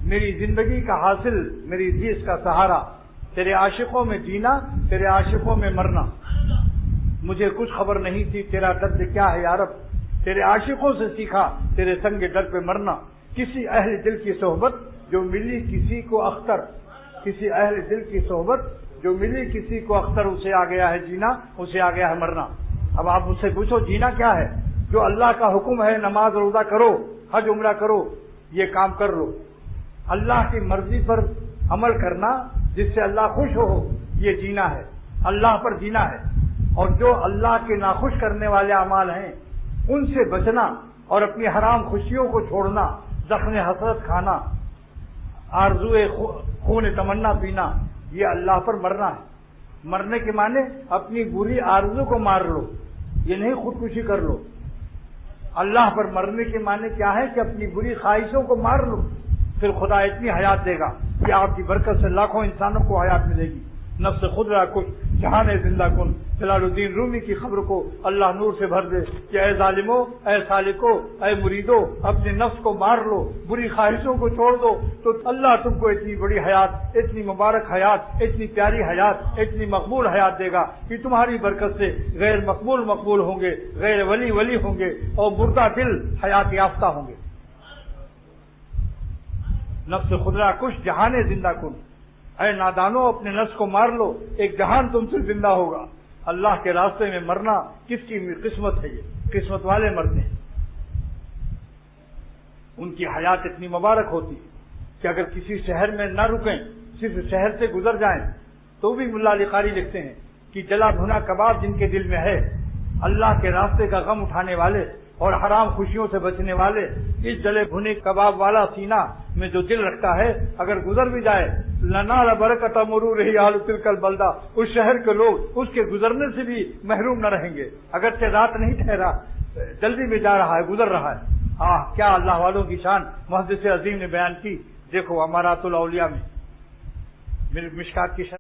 میری زندگی کا حاصل، میری جیس کا سہارا، تیرے عاشقوں میں جینا، تیرے عاشقوں میں مرنا۔ مجھے کچھ خبر نہیں تھی تیرا درد کیا ہے یا رب، تیرے عاشقوں سے سیکھا تیرے سنگ در پہ مرنا۔ کسی اہل دل کی صحبت جو ملی کسی کو اختر، کسی اہل دل کی صحبت جو ملی کسی کو اختر، اسے آ گیا ہے جینا، اسے آ گیا ہے مرنا۔ اب آپ مجھ سے پوچھو جینا کیا ہے؟ جو اللہ کا حکم ہے نماز روزہ کرو، حج عمرہ کرو، یہ کام کر لو۔ اللہ کی مرضی پر عمل کرنا جس سے اللہ خوش ہو، یہ جینا ہے، اللہ پر جینا ہے۔ اور جو اللہ کے ناخوش کرنے والے اعمال ہیں ان سے بچنا اور اپنی حرام خوشیوں کو چھوڑنا، زخم حسرت کھانا، آرزوئے خون تمنا پینا، یہ اللہ پر مرنا ہے۔ مرنے کے معنی اپنی بری آرزو کو مار لو، یہ نہیں خودکشی کر لو۔ اللہ پر مرنے کے معنی کیا ہے کہ اپنی بری خواہشوں کو مار لو، پھر خدا اتنی حیات دے گا کہ آپ کی برکت سے لاکھوں انسانوں کو حیات ملے گی۔ نفس خود را کش جہان زندہ کن، جلال الدین رومی کی خبر کو اللہ نور سے بھر دے کہ اے ظالمو، اے سالکو، اے مریدو، اپنے نفس کو مار لو، بری خواہشوں کو چھوڑ دو، تو اللہ تم کو اتنی بڑی حیات، اتنی مبارک حیات، اتنی پیاری حیات، اتنی مقبول حیات دے گا کہ تمہاری برکت سے غیر مقبول ہوں گے، غیر ولی ہوں گے، اور مردہ دل حیات یافتہ ہوں گے۔ نفس خود را کش جہان زندہ کن، اے نادانو اپنے نفس کو مار لو، ایک جہان تم سے زندہ ہوگا۔ اللہ کے راستے میں مرنا کس کی قسمت ہے؟ یہ قسمت والے مرتے ہیں، ان کی حیات اتنی مبارک ہوتی کہ اگر کسی شہر میں نہ رکیں، صرف شہر سے گزر جائیں، تو بھی ملا علی قاری لکھتے ہیں کہ جلا بھنا کباب جن کے دل میں ہے، اللہ کے راستے کا غم اٹھانے والے اور حرام خوشیوں سے بچنے والے، اس جلے بھنے کباب والا سینہ میں جو دل رکھتا ہے، اگر گزر بھی جائے، لنال برکت مرور ہی آل تلک البلدہ، اس شہر کے لوگ اس کے گزرنے سے بھی محروم نہ رہیں گے، اگرچہ رات نہیں ٹھہرا، جلدی میں جا رہا ہے، گزر رہا ہے۔ کیا اللہ والوں کی شان محدث عظیم نے بیان کی۔ دیکھو امارات الاولیاء میں مشکات کی